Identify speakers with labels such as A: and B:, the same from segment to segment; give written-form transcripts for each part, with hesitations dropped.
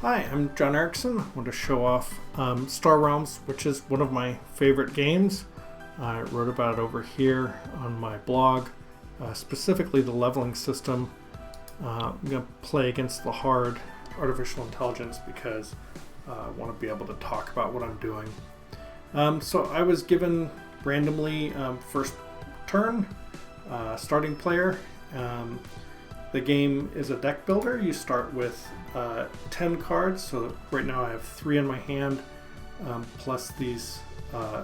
A: Hi, I'm John Erickson. I want to show off Star Realms, which is one of my favorite games. I wrote about it over here on my blog, specifically the leveling system. I'm going to play against the hard artificial intelligence because I want to be able to talk about what I'm doing. So I was given randomly first turn, starting player. The game is a deck builder. You start with 10 cards, so right now I have 3 in my hand, plus these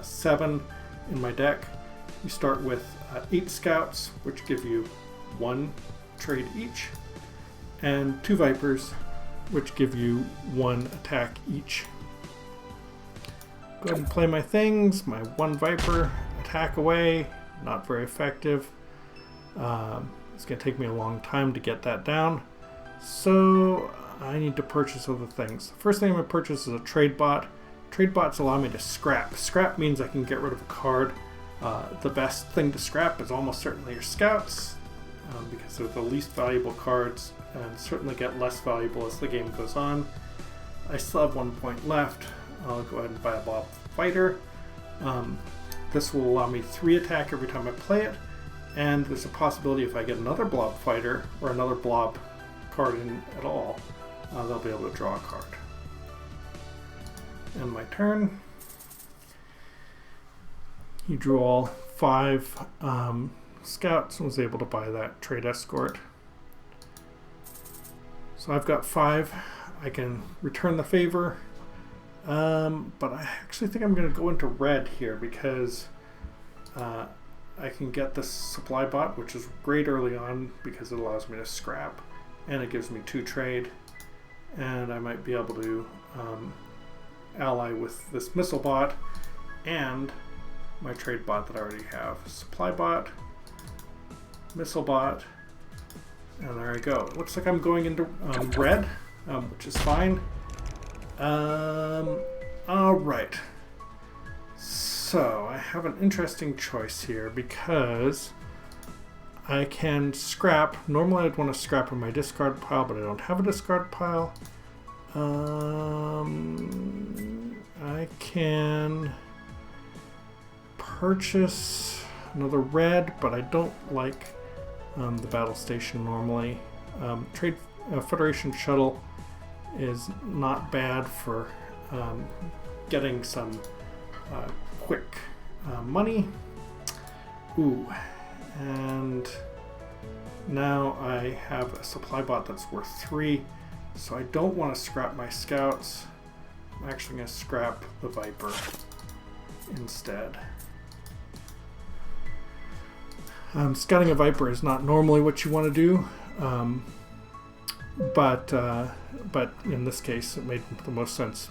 A: 7 in my deck. You start with 8 scouts, which give you 1 trade each, and 2 vipers, which give you 1 attack each. Go ahead and play my things. My 1 viper, attack away, not very effective. It's going to take me a long time to get that down, so I need to purchase other things. The first thing I'm going to purchase is a trade bot. Trade bots allow me to scrap. Scrap means I can get rid of a card. The best thing to scrap is almost certainly your scouts, because they're the least valuable cards and certainly get less valuable as the game goes on. I still have 1 point left. I'll go ahead and buy a blob fighter. This will allow me 3 attack every time I play it. And there's a possibility if I get another blob fighter or another blob card in at all, they'll be able to draw a card. And my turn. He drew all 5 scouts and was able to buy that trade escort. So I've got 5. I can return the favor, but I actually think I'm going to go into red here because I can get this supply bot, which is great early on because it allows me to scrap and it gives me 2 trade, and I might be able to ally with this missile bot and my trade bot that I already have. Supply bot, missile bot, and there I go. It looks like I'm going into red, which is fine. All right. So I have an interesting choice here because I can scrap. Normally I'd want to scrap in my discard pile, but I don't have a discard pile. I can purchase another red, but I don't like the battle station normally. Trade Federation shuttle is not bad for getting some quick money. Ooh, and now I have a supply bot that's worth 3, so I don't want to scrap my scouts. I'm actually going to scrap the viper instead. Scouting a viper is not normally what you want to do, but in this case it made the most sense.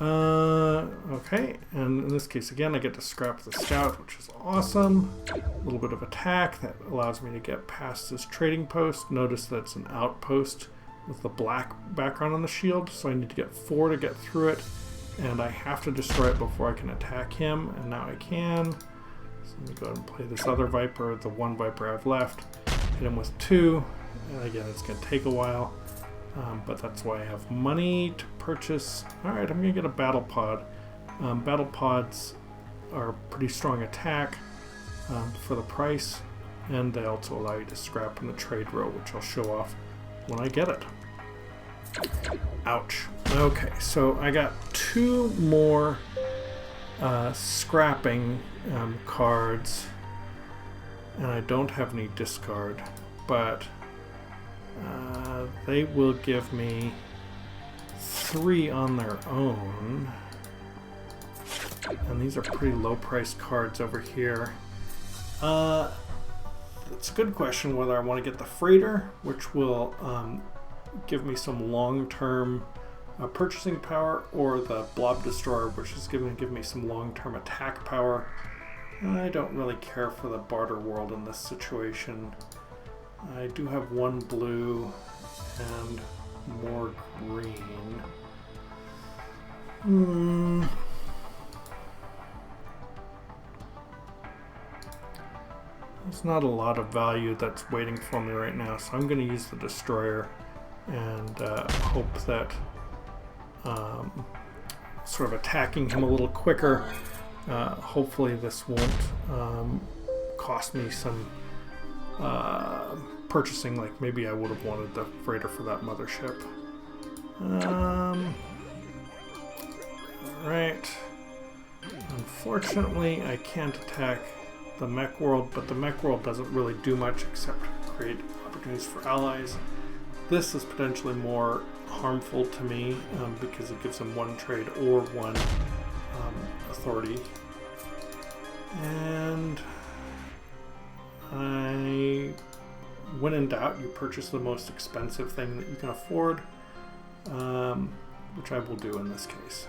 A: Okay, and in this case again I get to scrap the scout, which is awesome. A little bit of attack that allows me to get past this trading post. Notice that it's an outpost with the black background on the shield, so I need to get 4 to get through it, and I have to destroy it before I can attack him, and now I can. So let me go ahead and play this other viper, the 1 viper I've left, hit him with 2, and again it's going to take a while. But that's why I have money to purchase. Alright, I'm going to get a battle pod. Battle pods are pretty strong attack for the price, and they also allow you to scrap in the trade row, which I'll show off when I get it. Ouch. Okay, so I got 2 more scrapping cards, and I don't have any discard, but they will give me 3 on their own, and these are pretty low priced cards over here. It's a good question whether I want to get the freighter, which will give me some long-term purchasing power, or the blob destroyer, which is going to give me some long-term attack power. I don't really care for the barter world in this situation. I do have 1 blue and more green. There's not a lot of value that's waiting for me right now, so I'm going to use the destroyer and hope that sort of attacking him a little quicker, hopefully this won't cost me some purchasing, like maybe I would have wanted the freighter for that mothership. Alright. Unfortunately, I can't attack the mech world, but the mech world doesn't really do much except create opportunities for allies. This is potentially more harmful to me because it gives them one trade or one authority. And when in doubt, you purchase the most expensive thing that you can afford, which I will do in this case.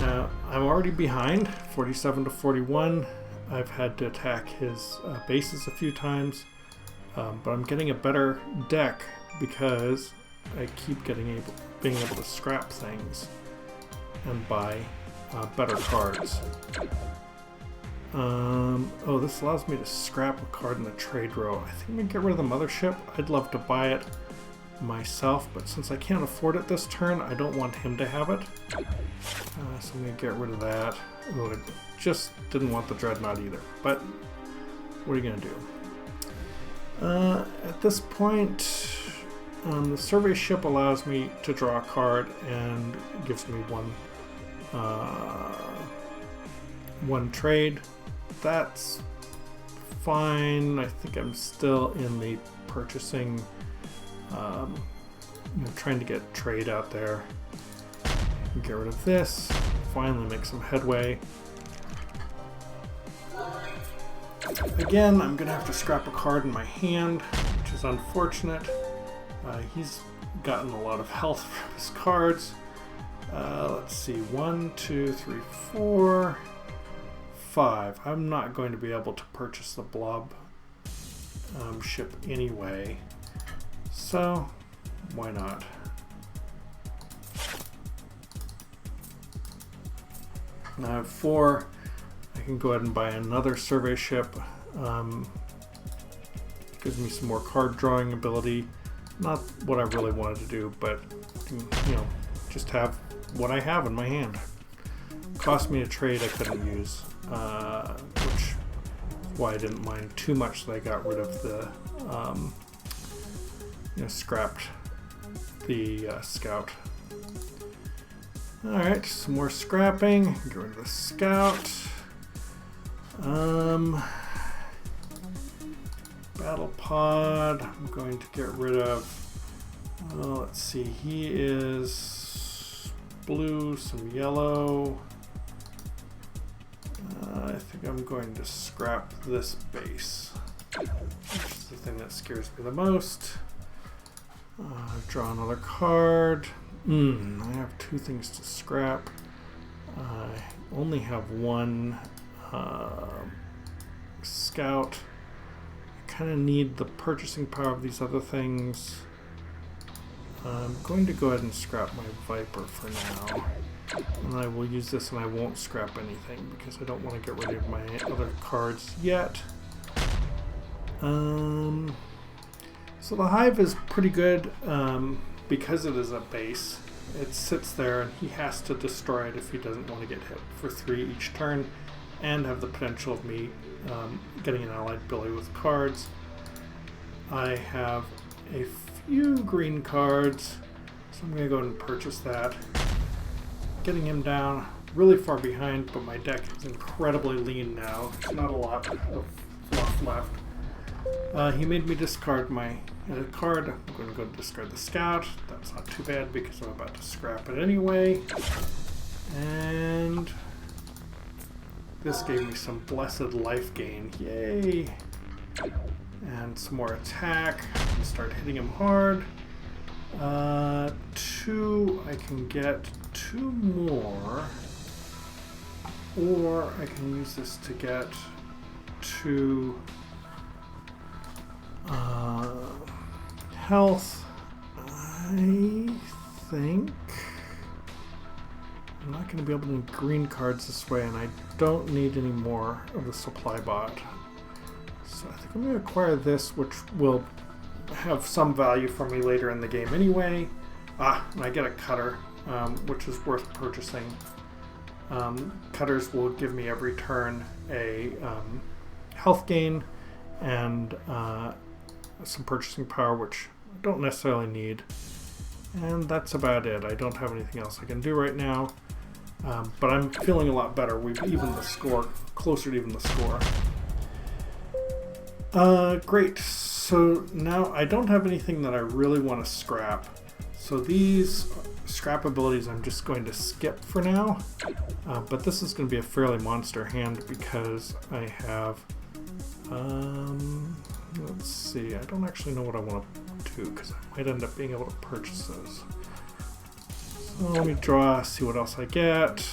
A: Now, I'm already behind, 47 to 41. I've had to attack his bases a few times, but I'm getting a better deck because I keep being able to scrap things and buy better cards. Oh, this allows me to scrap a card in the trade row. I think I'm going to get rid of the mothership. I'd love to buy it myself, but since I can't afford it this turn, I don't want him to have it. So I'm going to get rid of that. Oh, I just didn't want the Dreadnought either, but what are you going to do? At this point, the survey ship allows me to draw a card and gives me one trade. That's fine. I think I'm still in the purchasing, trying to get trade out there. Get rid of this. Finally make some headway. Again, I'm going to have to scrap a card in my hand, which is unfortunate. He's gotten a lot of health from his cards. Let's see, 1, 2, 3, 4, 5. I'm not going to be able to purchase the blob ship anyway, so why not? Now I have 4. I can go ahead and buy another survey ship. Gives me some more card drawing ability. Not what I really wanted to do, but just have what I have in my hand. Cost me a trade I couldn't use, which is why I didn't mind too much that I got rid of the, scrapped the scout. Alright, some more scrapping. Get rid of the scout. Battle pod, I'm going to get rid of, let's see, he is blue, some yellow. I think I'm going to scrap this base, which is the thing that scares me the most. Draw another card. I have 2 things to scrap. I only have 1 scout. I kind of need the purchasing power of these other things. I'm going to go ahead and scrap my Viper for now. And I will use this and I won't scrap anything because I don't want to get rid of my other cards yet. So the Hive is pretty good because it is a base. It sits there and he has to destroy it if he doesn't want to get hit for 3 each turn and have the potential of me getting an allied ability with cards. I have a few green cards, so I'm going to go ahead and purchase that. Getting him down really far behind, but my deck is incredibly lean now. There's not a lot of fluff left. He made me discard my card. I'm going to go discard the scout. That's not too bad because I'm about to scrap it anyway. And this gave me some blessed life gain. Yay! And some more attack. And start hitting him hard. 2, I can get 2 more. Or I can use this to get 2 health. I think I'm not going to be able to get green cards this way, and I don't need any more of the supply bot. So I think I'm going to acquire this, which will have some value for me later in the game anyway. And I get a cutter, which is worth purchasing. Cutters will give me every turn a health gain and some purchasing power, which I don't necessarily need. And that's about it. I don't have anything else I can do right now. But I'm feeling a lot better. We've evened the score, closer to even the score. Great. So now I don't have anything that I really want to scrap. So these scrap abilities I'm just going to skip for now. But this is going to be a fairly monster hand because I have... let's see. I don't actually know what I want to do because I might end up being able to purchase those. So let me draw, see what else I get.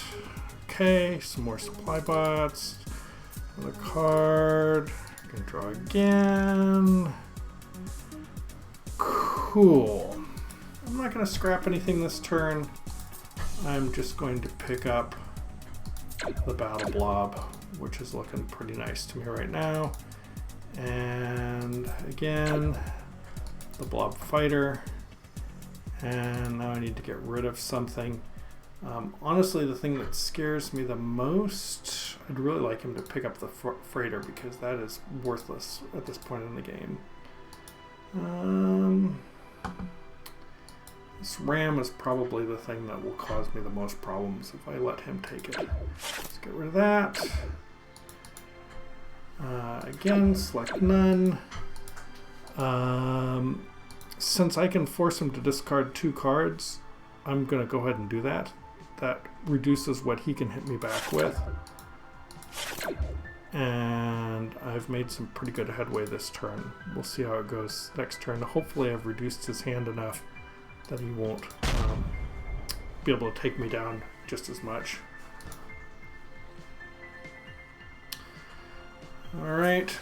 A: Okay, some more supply bots. Another card. I can draw again. Cool. I'm not going to scrap anything this turn. I'm just going to pick up the Battle Blob, which is looking pretty nice to me right now. And again, the Blob Fighter. And now I need to get rid of something. Honestly, the thing that scares me the most, I'd really like him to pick up the freighter because that is worthless at this point in the game. This ram is probably the thing that will cause me the most problems if I let him take it. Let's get rid of that. Again, select none. Since I can force him to discard 2 cards, I'm going to go ahead and do that. That reduces what he can hit me back with. And I've made some pretty good headway this turn. We'll see how it goes next turn. Hopefully I've reduced his hand enough that he won't be able to take me down just as much. Alright.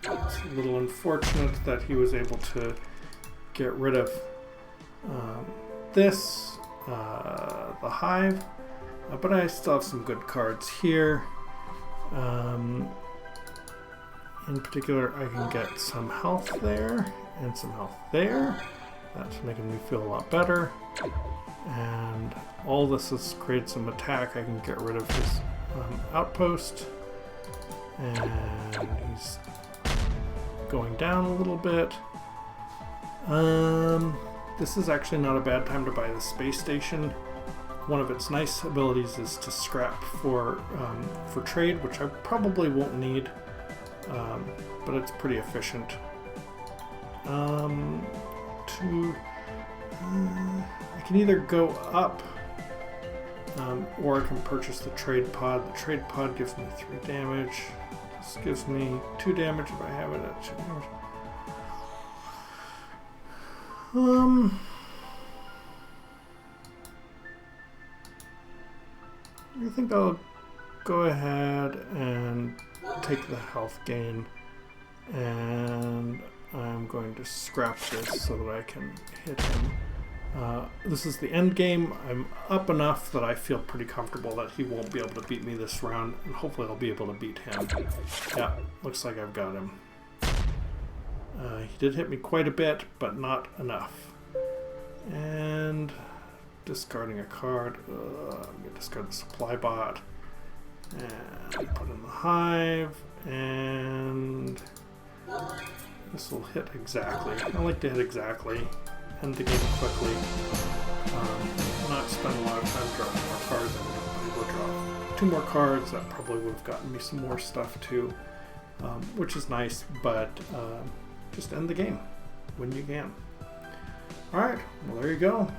A: It's a little unfortunate that he was able to get rid of this, the Hive, but I still have some good cards here. In particular, I can get some health there and some health there. That's making me feel a lot better. And all this has created some attack. I can get rid of his outpost. And he's going down a little bit. This is actually not a bad time to buy the space station. One of its nice abilities is to scrap for trade, which I probably won't need, but it's pretty efficient. I can either go up, or I can purchase the trade pod. The trade pod gives me 3 damage. This gives me 2 damage if I have it at 2 damage. I think I'll go ahead and take the health gain, and I'm going to scrap this so that I can hit him. This is the end game. I'm up enough that I feel pretty comfortable that he won't be able to beat me this round, and hopefully I'll be able to beat him. Yeah, looks like I've got him. He did hit me quite a bit, but not enough. And discarding a card. I'm going to discard the supply bot. And put in the Hive. And this will hit exactly. I like to hit exactly. End the game quickly. Not spend a lot of time drawing more cards. I'm able to draw 2 more cards. That probably would have gotten me some more stuff too. Which is nice, but just end the game when you can. Alright, well there you go.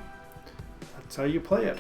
A: That's how you play it.